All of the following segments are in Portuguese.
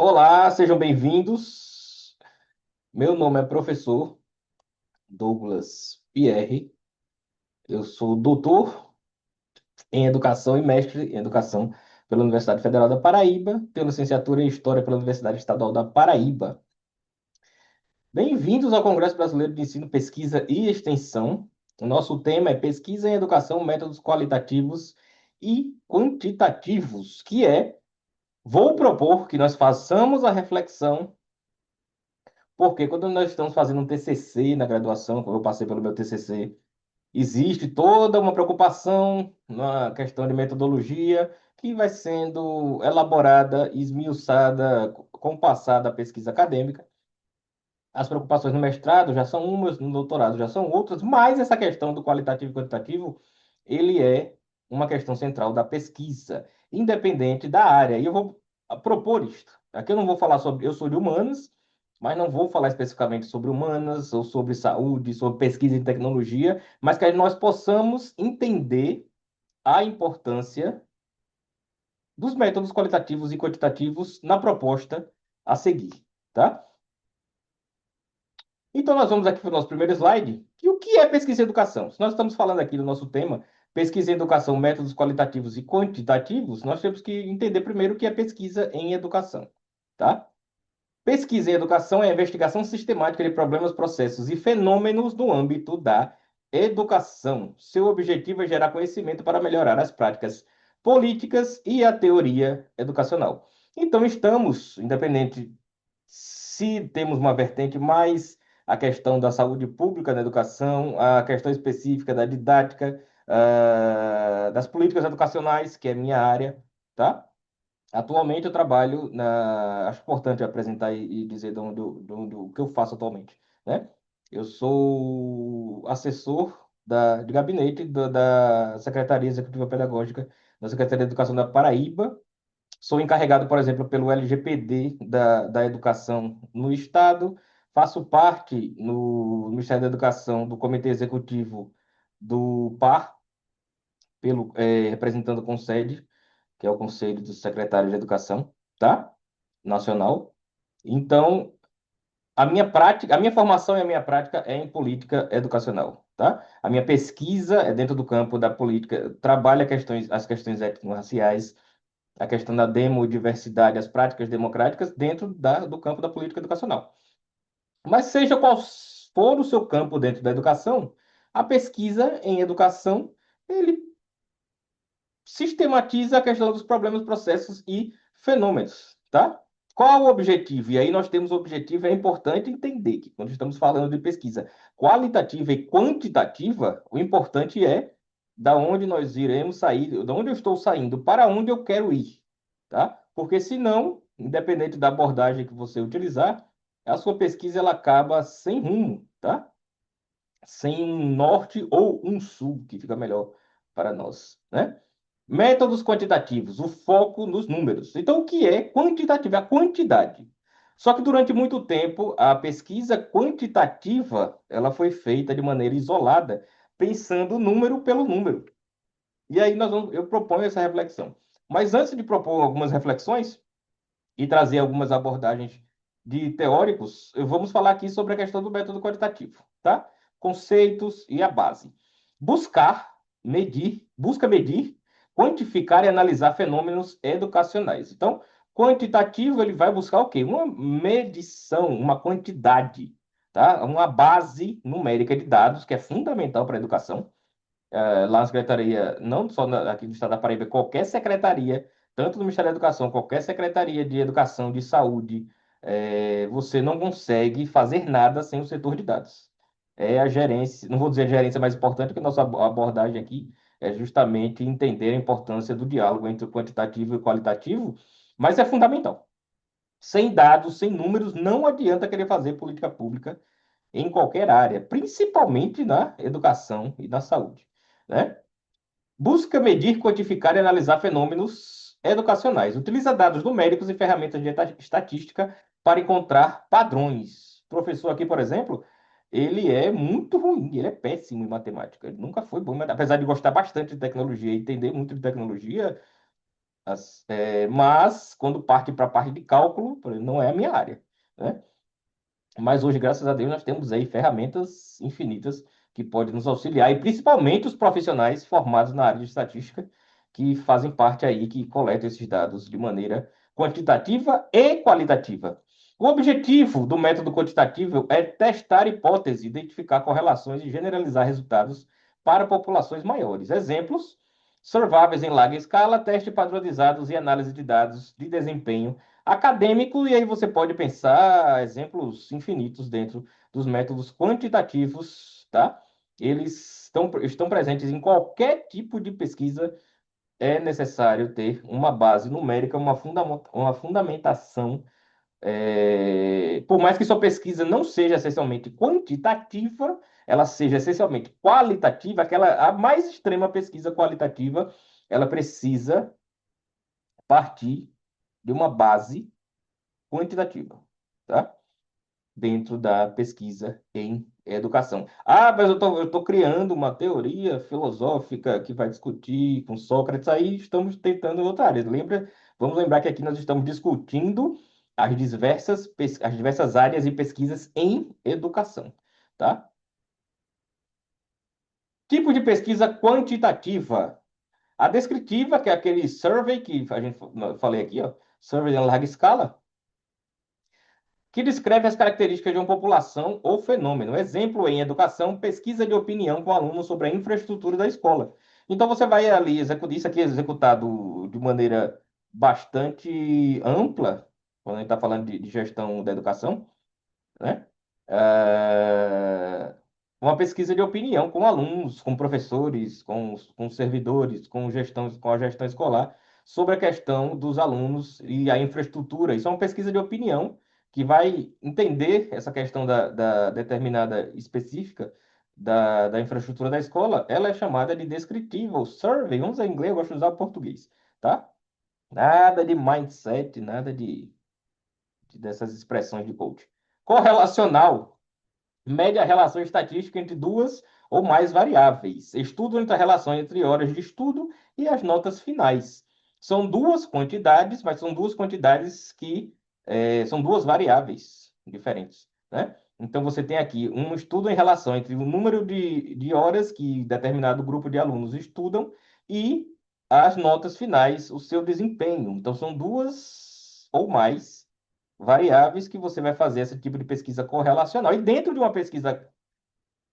Olá, sejam bem-vindos. Meu nome é professor Douglas Pierre. Eu sou doutor em educação e mestre em educação pela Universidade Federal da Paraíba, tenho licenciatura em História pela Universidade Estadual da Paraíba. Bem-vindos ao Congresso Brasileiro de Ensino, Pesquisa e Extensão. O nosso tema é Pesquisa em Educação, Métodos Qualitativos e Quantitativos, vou propor que nós façamos a reflexão. Porque quando nós estamos fazendo um TCC na graduação, quando eu passei pelo meu TCC, existe toda uma preocupação na questão de metodologia que vai sendo elaborada, esmiuçada com o passar da pesquisa acadêmica. As preocupações no mestrado já são umas, no doutorado já são outras, mas essa questão do qualitativo e quantitativo, ele é uma questão central da pesquisa, independente da área. E eu vou propor isto. Aqui eu não vou falar sobre, eu sou de humanas, mas não vou falar especificamente sobre humanas, ou sobre saúde, sobre pesquisa em tecnologia, mas que nós possamos entender a importância dos métodos qualitativos e quantitativos na proposta a seguir, tá? Então, nós vamos aqui para o nosso primeiro slide. E o que é pesquisa em educação? Se nós estamos falando aqui do nosso tema, pesquisa em educação, métodos qualitativos e quantitativos, nós temos que entender primeiro o que é pesquisa em educação, tá? Pesquisa em educação é a investigação sistemática de problemas, processos e fenômenos no âmbito da educação. Seu objetivo é gerar conhecimento para melhorar as práticas políticas e a teoria educacional. Então, estamos, independente se temos uma vertente mais a questão da saúde pública na educação, a questão específica da didática, das políticas educacionais, que é minha área, tá? Atualmente eu trabalho na. Acho importante apresentar e dizer do que eu faço atualmente, né? Eu sou assessor de gabinete da Secretaria Executiva Pedagógica da Secretaria de Educação da Paraíba. Sou encarregado, por exemplo, pelo LGPD da Educação no Estado. Faço parte no Ministério da Educação do Comitê Executivo do PAR, representando o CONSED, que é o Conselho dos Secretários de Educação, tá? Nacional. Então, a minha formação e a minha prática é em política educacional, tá? A minha pesquisa é dentro do campo da política, trabalha as questões étnico-raciais, a questão da demodiversidade, as práticas democráticas dentro do campo da política educacional. Mas seja qual for o seu campo dentro da educação, a pesquisa em educação, ele sistematiza a questão dos problemas, processos e fenômenos, tá? Qual o objetivo? E aí nós temos o objetivo, é importante entender que quando estamos falando de pesquisa qualitativa e quantitativa, o importante é da onde nós iremos sair, da onde eu estou saindo, para onde eu quero ir, tá? Porque senão, independente da abordagem que você utilizar, a sua pesquisa ela acaba sem rumo, tá? Sem um norte ou um sul, que fica melhor para nós, né? Métodos quantitativos, o foco nos números. Então, o que é quantitativo? É a quantidade. Só que durante muito tempo, a pesquisa quantitativa, ela foi feita de maneira isolada, pensando número pelo número. E aí eu proponho essa reflexão. Mas antes de propor algumas reflexões e trazer algumas abordagens de teóricos, vamos falar aqui sobre a questão do método quantitativo, tá? Conceitos e a base. Busca medir, quantificar e analisar fenômenos educacionais. Então, quantitativo, ele vai buscar o quê? Uma medição, uma quantidade, tá? Uma base numérica de dados, que é fundamental para a educação. Lá na secretaria, não só aqui do Estado da Paraíba, qualquer secretaria, tanto do Ministério da Educação, qualquer secretaria de Educação, de Saúde, você não consegue fazer nada sem o setor de dados. É a gerência, não vou dizer a gerência mais importante, porque a nossa abordagem aqui é justamente entender a importância do diálogo entre o quantitativo e o qualitativo, mas é fundamental. Sem dados, sem números, não adianta querer fazer política pública em qualquer área, principalmente na educação e na saúde, né? Busca medir, quantificar e analisar fenômenos educacionais. Utiliza dados numéricos e ferramentas de estatística para encontrar padrões. O professor aqui, por exemplo, ele é muito ruim, ele é péssimo em matemática. Ele nunca foi bom, apesar de gostar bastante de tecnologia e entender muito de tecnologia, Mas, quando parte para a parte de cálculo, por exemplo, não é a minha área, né? Mas hoje, graças a Deus, nós temos aí ferramentas infinitas que podem nos auxiliar, e principalmente os profissionais formados na área de estatística, que fazem parte aí, que coletam esses dados de maneira quantitativa e qualitativa. O objetivo do método quantitativo é testar hipóteses, identificar correlações e generalizar resultados para populações maiores. Exemplos: surveys em larga escala, testes padronizados e análise de dados de desempenho acadêmico, e aí você pode pensar exemplos infinitos dentro dos métodos quantitativos, tá? Eles estão presentes em qualquer tipo de pesquisa. É necessário ter uma base numérica, uma fundamentação. Por mais que sua pesquisa não seja essencialmente quantitativa, ela seja essencialmente qualitativa, a mais extrema pesquisa qualitativa, ela precisa partir de uma base quantitativa, tá? Dentro da pesquisa em educação. Ah, mas eu tô criando uma teoria filosófica que vai discutir com Sócrates, aí estamos tentando outra área. Vamos lembrar que aqui nós estamos discutindo as diversas áreas e pesquisas em educação, tá? Tipo de pesquisa quantitativa. A descritiva, que é aquele survey que falei aqui, ó, survey em larga escala, que descreve as características de uma população ou fenômeno. Exemplo em educação, pesquisa de opinião com alunos sobre a infraestrutura da escola. Então você vai ali executar isso aqui é executado de maneira bastante ampla, quando a gente está falando de gestão da educação, né? É, uma pesquisa de opinião com alunos, com professores, com servidores, com a gestão escolar, sobre a questão dos alunos e a infraestrutura. Isso é uma pesquisa de opinião que vai entender essa questão da determinada específica da infraestrutura da escola. Ela é chamada de descritiva, ou survey. Vamos usar em inglês, eu gosto de usar o português, tá? Nada de mindset, nada dessas expressões de coach. Correlacional mede a relação estatística entre duas ou mais variáveis. Estudo entre a relação entre horas de estudo e as notas finais. São duas quantidades, mas são duas quantidades que são duas variáveis diferentes, né? Então, você tem aqui um estudo em relação entre o número de horas que determinado grupo de alunos estudam e as notas finais, o seu desempenho. Então, são duas ou mais variáveis que você vai fazer esse tipo de pesquisa correlacional. E dentro de uma pesquisa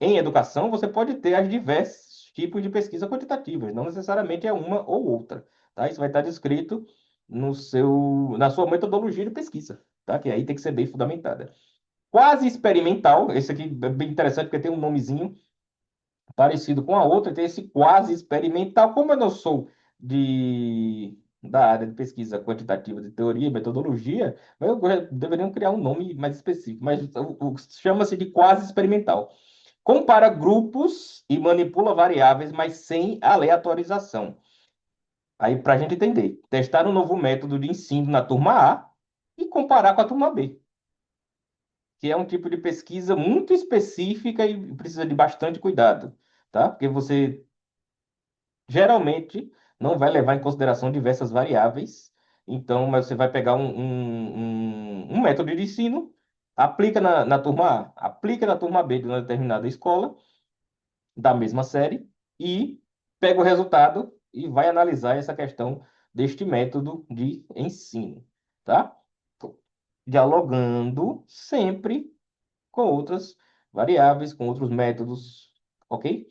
em educação, você pode ter as diversos tipos de pesquisa quantitativas, não necessariamente é uma ou outra, tá? Isso vai estar descrito na sua metodologia de pesquisa, tá? Que aí tem que ser bem fundamentada. Quase experimental, esse aqui é bem interessante porque tem um nomezinho parecido com a outra, tem esse quase experimental. Como eu não sou da área de pesquisa quantitativa de teoria e metodologia, deveriam criar um nome mais específico, mas chama-se de quase experimental. Compara grupos e manipula variáveis, mas sem aleatorização. Aí, para a gente entender, testar um novo método de ensino na turma A e comparar com a turma B, que é um tipo de pesquisa muito específica e precisa de bastante cuidado, tá? Porque você geralmente não vai levar em consideração diversas variáveis. Então, mas você vai pegar um método de ensino, aplica na turma A, aplica na turma B de uma determinada escola, da mesma série, e pega o resultado e vai analisar essa questão deste método de ensino, tá? Dialogando sempre com outras variáveis, com outros métodos, ok?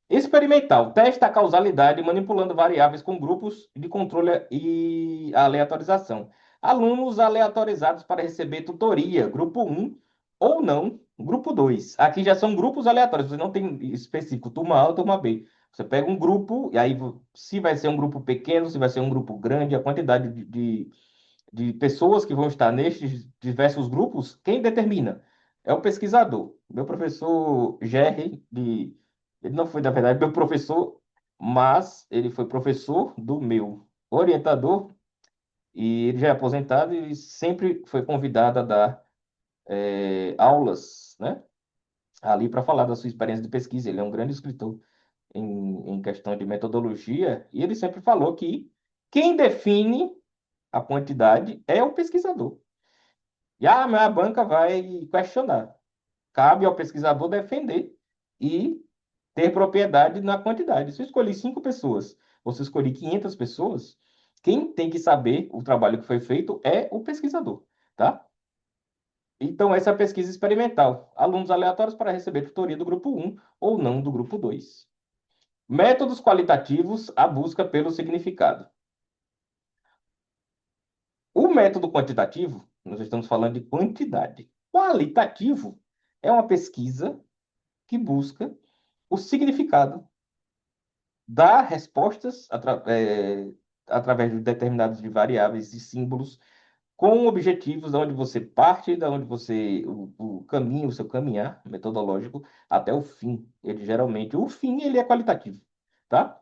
Experimental. Testa a causalidade manipulando variáveis com grupos de controle e aleatorização. Alunos aleatorizados para receber tutoria, grupo um ou não, grupo 2. Aqui já são grupos aleatórios, você não tem específico, turma A ou turma B. Você pega um grupo, e aí se vai ser um grupo pequeno, se vai ser um grupo grande, a quantidade de pessoas que vão estar nestes diversos grupos, quem determina? É o pesquisador. Meu professor Gerry, ele não foi, na verdade, meu professor, mas ele foi professor do meu orientador, e ele já é aposentado e sempre foi convidado a dar aulas, né? Ali para falar da sua experiência de pesquisa. Ele é um grande escritor em questão de metodologia, e ele sempre falou que Quem define a quantidade é o pesquisador. E a minha banca vai questionar. Cabe ao pesquisador defender e ter propriedade na quantidade. Se eu escolhi 5 pessoas, ou se eu escolhi 500 pessoas, quem tem que saber o trabalho que foi feito é o pesquisador, tá? Então, essa é a pesquisa experimental. Alunos aleatórios para receber tutoria do grupo 1 ou não do grupo 2. Métodos qualitativos, a busca pelo significado. O método quantitativo, nós estamos falando de quantidade. Qualitativo é uma pesquisa que busca o significado, dá respostas através de determinados de variáveis e símbolos com objetivos de onde você parte, da onde você o caminho, o seu caminhar metodológico até o fim. Ele geralmente, o fim ele é qualitativo, tá?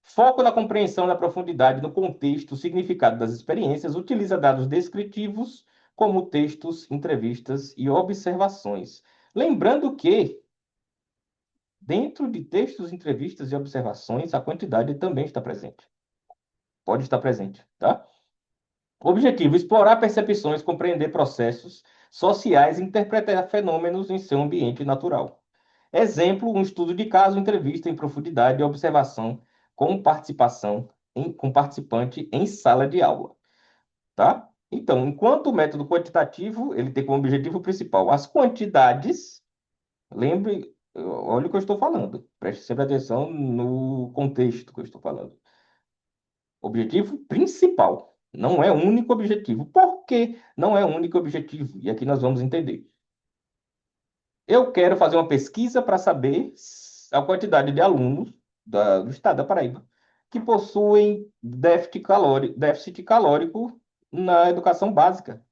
Foco na compreensão da profundidade no contexto, o significado das experiências, utiliza dados descritivos como textos, entrevistas e observações. Lembrando que dentro de textos, entrevistas e observações, a quantidade também está presente. Pode estar presente, tá? Objetivo: explorar percepções, compreender processos sociais e interpretar fenômenos em seu ambiente natural. Exemplo: um estudo de caso, entrevista em profundidade e observação com com participante em sala de aula, tá? Então, enquanto o método quantitativo, ele tem como objetivo principal as quantidades, lembre, olha o que eu estou falando, preste sempre atenção no contexto que eu estou falando. Objetivo principal, não é o único objetivo. Por que não é o único objetivo? E aqui nós vamos entender. Eu quero fazer uma pesquisa para saber a quantidade de alunos do estado da Paraíba que possuem déficit calórico na educação básica.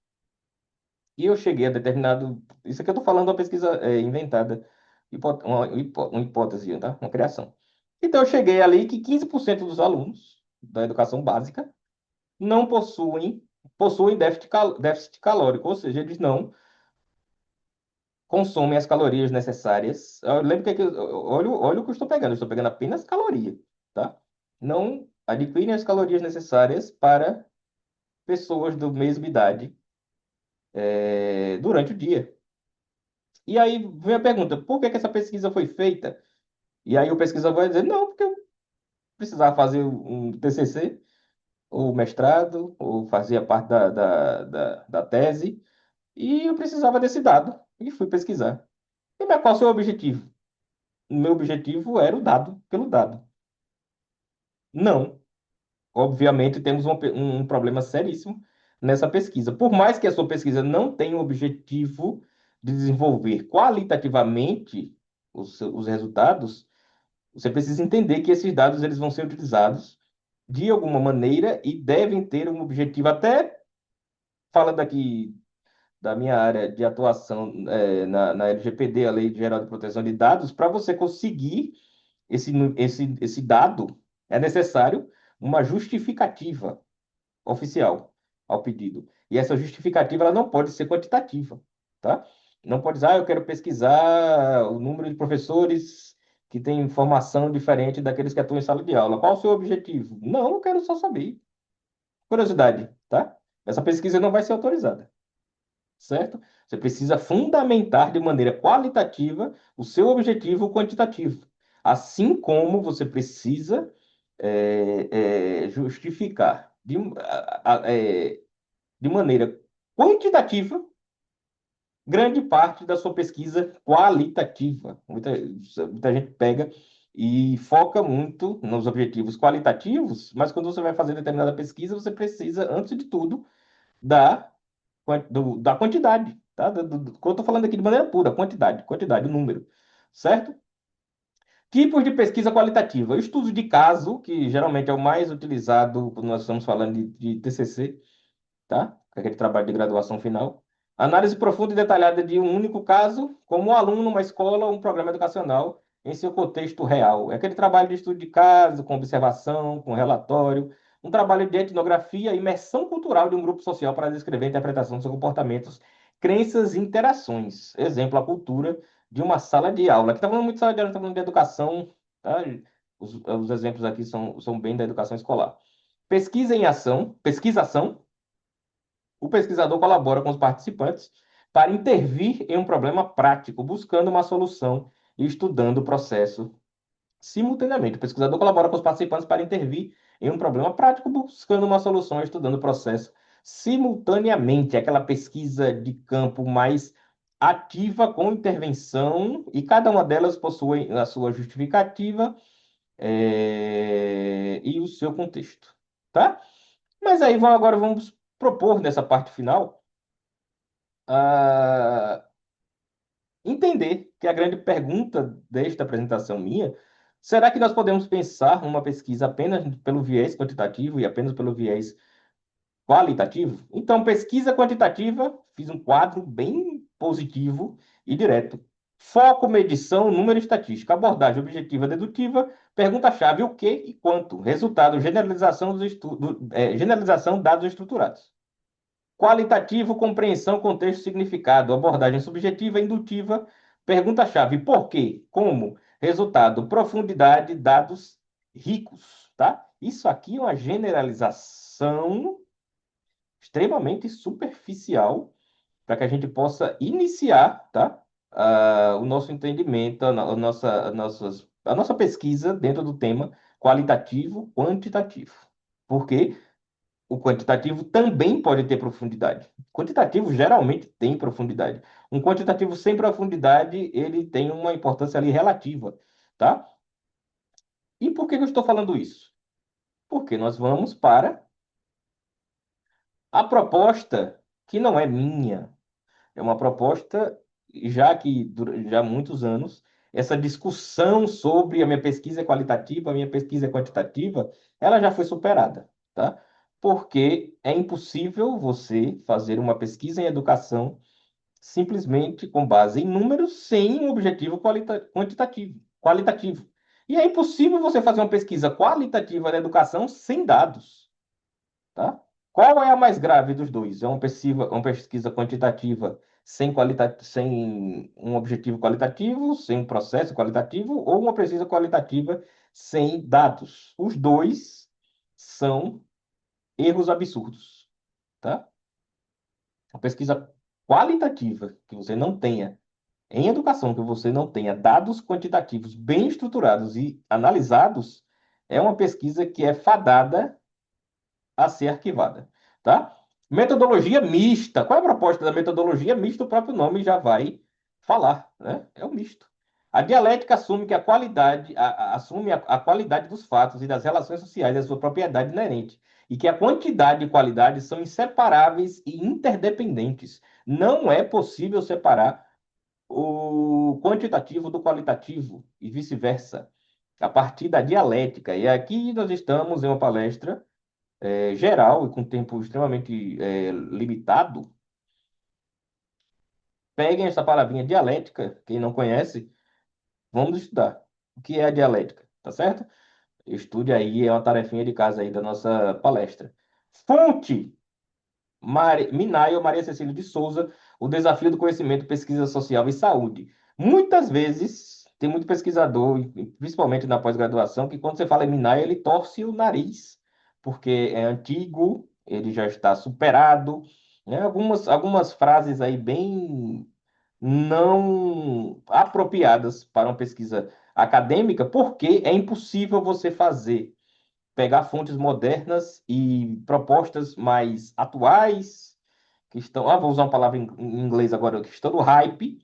E eu cheguei a determinado. Isso aqui eu estou falando de uma pesquisa inventada, uma hipótese, tá? Uma criação. Então eu cheguei ali que 15% dos alunos da educação básica não possuem déficit calórico, ou seja, eles não consomem as calorias necessárias. Eu lembro olha o que eu estou pegando apenas caloria, tá? Não adquirem as calorias necessárias para pessoas da mesma idade durante o dia. E aí vem a pergunta, por que que essa pesquisa foi feita? E aí o pesquisador vai dizer, não, porque eu precisava fazer um TCC, ou mestrado, ou fazia parte da tese, e eu precisava desse dado. E fui pesquisar. E mas qual é o seu objetivo? O meu objetivo era o dado pelo dado. Não. Obviamente, temos um problema seríssimo nessa pesquisa. Por mais que a sua pesquisa não tenha o objetivo de desenvolver qualitativamente os resultados, você precisa entender que esses dados eles vão ser utilizados de alguma maneira e devem ter um objetivo. Até falando aqui da minha área de atuação na LGPD, a Lei Geral de Proteção de Dados, para você conseguir esse dado, é necessário uma justificativa oficial ao pedido. E essa justificativa ela não pode ser quantitativa, tá? Não pode dizer, eu quero pesquisar o número de professores que têm formação diferente daqueles que atuam em sala de aula. Qual o seu objetivo? Não, eu quero só saber. Curiosidade, tá? Essa pesquisa não vai ser autorizada, certo? Você precisa fundamentar de maneira qualitativa o seu objetivo quantitativo, assim como você precisa justificar de maneira quantitativa grande parte da sua pesquisa qualitativa. Muita gente pega e foca muito nos objetivos qualitativos, mas quando você vai fazer determinada pesquisa, você precisa, antes de tudo, da da quantidade, tá? Eu estou falando aqui de maneira pura, quantidade, o número, certo? Tipos de pesquisa qualitativa. Estudo de caso, que geralmente é o mais utilizado quando nós estamos falando de TCC, tá? Aquele trabalho de graduação final. Análise profunda e detalhada de um único caso, como um aluno numa escola ou um programa educacional em seu contexto real. É aquele trabalho de estudo de caso, com observação, com relatório, um trabalho de etnografia, imersão cultural de um grupo social para descrever a interpretação dos seus comportamentos, crenças e interações. Exemplo, a cultura de uma sala de aula. Aqui está falando muito de sala de aula, está falando de educação, tá? Os exemplos aqui são bem da educação escolar. pesquisação, o pesquisador colabora com os participantes para intervir em um problema prático, buscando uma solução e estudando o processo simultaneamente. O pesquisador colabora com os participantes para intervir em um problema prático, buscando uma solução e estudando o processo simultaneamente. Aquela pesquisa de campo mais ativa com intervenção, e cada uma delas possui a sua justificativa, e o seu contexto, tá? Mas aí agora vamos propor nessa parte final, ah, entender que a grande pergunta desta apresentação minha: será que nós podemos pensar uma pesquisa apenas pelo viés quantitativo e apenas pelo viés qualitativo? Então, pesquisa quantitativa, fiz um quadro bem positivo e direto. Foco, medição, número e estatística. Abordagem objetiva dedutiva. Pergunta-chave: o que e quanto. Resultado: generalização generalização, dados estruturados. Qualitativo: compreensão, contexto, significado. Abordagem subjetiva, indutiva. Pergunta-chave: por quê? Como? Resultado: profundidade, dados ricos, tá? Isso aqui é uma generalização extremamente superficial para que a gente possa iniciar, tá? O nosso entendimento, a nossa pesquisa dentro do tema qualitativo, quantitativo. Porque o quantitativo também pode ter profundidade. O quantitativo geralmente tem profundidade. Um quantitativo sem profundidade, ele tem uma importância ali relativa, tá? E por que que eu estou falando isso? Porque nós vamos para a proposta que não é minha. É uma proposta, já que já há muitos anos, essa discussão sobre a minha pesquisa é qualitativa, a minha pesquisa é quantitativa, ela já foi superada, tá? Porque é impossível você fazer uma pesquisa em educação simplesmente com base em números sem um objetivo qualitativo. E é impossível você fazer uma pesquisa qualitativa na educação sem dados, tá? Qual é a mais grave dos dois? É uma pesquisa quantitativa sem um objetivo qualitativo, sem um processo qualitativo, ou uma pesquisa qualitativa sem dados? Os dois são erros absurdos, tá? Uma pesquisa qualitativa que você não tenha em educação, que você não tenha dados quantitativos bem estruturados e analisados, é uma pesquisa que é fadada a ser arquivada, tá? Metodologia mista. Qual é a proposta da metodologia mista? O próprio nome já vai falar, né? É o misto. A dialética assume que a qualidade, assume a qualidade dos fatos e das relações sociais e a sua propriedade inerente, e que a quantidade e qualidade são inseparáveis e interdependentes. Não é possível separar o quantitativo do qualitativo e vice-versa, a partir da dialética. E aqui nós estamos em uma palestra geral e com tempo extremamente limitado. Peguem essa palavrinha dialética, quem não conhece, vamos estudar. O que é a dialética, tá certo? Estude aí, é uma tarefinha de casa aí da nossa palestra. Fonte: Minayo Maria Cecília de Souza, O Desafio do Conhecimento, Pesquisa Social e Saúde. Muitas vezes, tem muito pesquisador, principalmente na pós-graduação, que quando você fala em Minayo, ele torce o nariz, porque é antigo, ele já está superado, né? Algumas frases aí bem não apropriadas para uma pesquisa acadêmica, porque é impossível você pegar fontes modernas e propostas mais atuais, que estão, vou usar uma palavra em inglês agora, que estão no hype,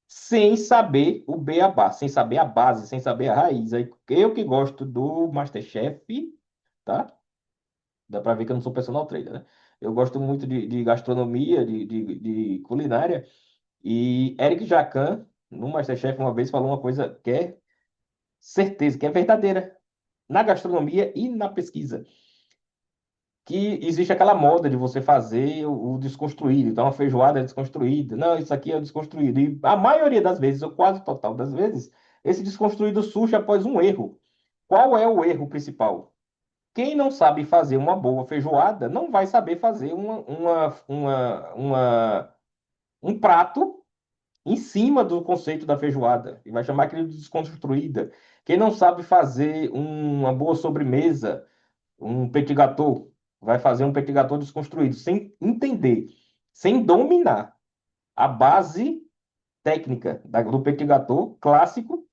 sem saber o beabá, sem saber a base, sem saber a raiz. Aí, eu que gosto do MasterChef, tá? Dá para ver que eu não sou personal trainer, né? Eu gosto muito de gastronomia, de culinária, e Eric Jacquin, no MasterChef, uma vez falou uma coisa que é certeza, que é verdadeira, na gastronomia e na pesquisa, que existe aquela moda de você fazer o desconstruído. Então, a feijoada é desconstruída. Não, isso aqui é desconstruído. E a maioria das vezes, ou quase total das vezes, esse desconstruído surge após um erro. Qual é o erro principal? Quem não sabe fazer uma boa feijoada não vai saber fazer um prato em cima do conceito da feijoada. E vai chamar aquilo de desconstruída. Quem não sabe fazer uma boa sobremesa Um petit gâteau vai fazer um petit gâteau desconstruído, sem entender, sem dominar a base técnica do petit gâteau clássico,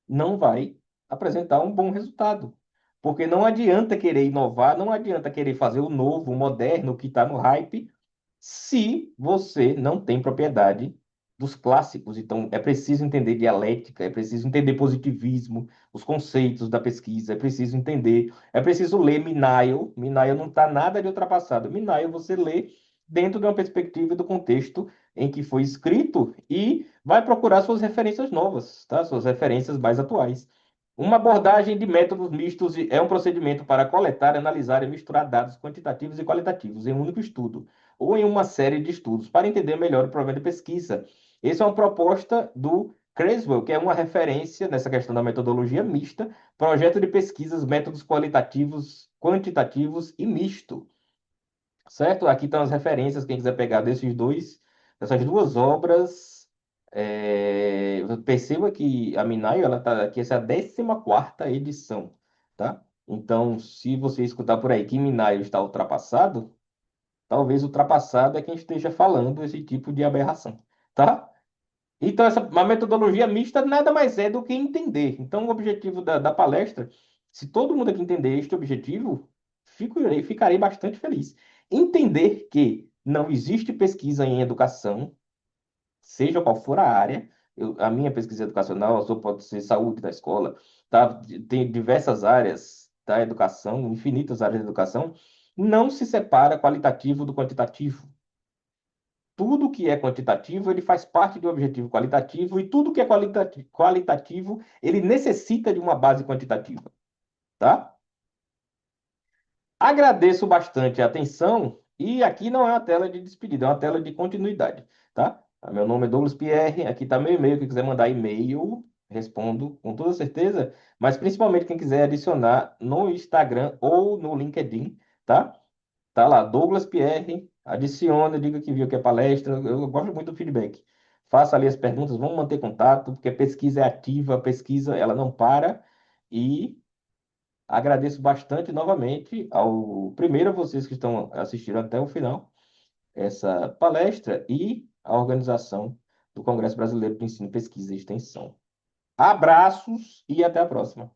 não vai apresentar um bom resultado. Porque não adianta querer inovar, não adianta querer fazer o novo, o moderno, o que está no hype, se você não tem propriedade dos clássicos. Então, é preciso entender dialética, é preciso entender positivismo, os conceitos da pesquisa, é preciso entender, é preciso ler Minayo. Minayo não está nada de ultrapassado. Minayo você lê dentro de uma perspectiva e do contexto em que foi escrito e vai procurar suas referências novas, tá? Suas referências mais atuais. Uma abordagem de métodos mistos é um procedimento para coletar, analisar e misturar dados quantitativos e qualitativos em um único estudo ou em uma série de estudos para entender melhor o problema de pesquisa. Essa é uma proposta do Creswell, que é uma referência nessa questão da metodologia mista, projeto de pesquisas, métodos qualitativos, quantitativos e misto. Certo? Aqui estão as referências, quem quiser pegar dessas duas obras. Perceba que a Minayo, ela tá aqui, essa é a 14ª edição, tá? Então, se você escutar por aí que Minayo está ultrapassado, talvez ultrapassado é quem esteja falando esse tipo de aberração, tá? Então, uma metodologia mista nada mais é do que entender. Então, o objetivo da palestra, se todo mundo aqui entender este objetivo, ficarei bastante feliz. Entender que não existe pesquisa em educação, seja qual for a área, a minha pesquisa educacional, a sua pode ser saúde da escola, tá? Tem diversas áreas da educação, infinitas áreas da educação, não se separa qualitativo do quantitativo. Tudo que é quantitativo, ele faz parte do objetivo qualitativo, e tudo que é qualitativo, ele necessita de uma base quantitativa, tá? Agradeço bastante a atenção, e aqui não é uma tela de despedida, é uma tela de continuidade, tá? Meu nome é Douglas Pierre, aqui está meu e-mail, quem quiser mandar e-mail, respondo com toda certeza, mas principalmente quem quiser adicionar no Instagram ou no LinkedIn, tá? Tá lá, Douglas Pierre, adiciona, diga que viu que é palestra. Eu gosto muito do feedback. Faça ali as perguntas, vamos manter contato, porque a pesquisa é ativa, a pesquisa ela não para. E agradeço bastante novamente primeiro a vocês que estão assistindo até o final essa palestra e a organização do Congresso Brasileiro de Ensino, Pesquisa e Extensão. Abraços e até a próxima.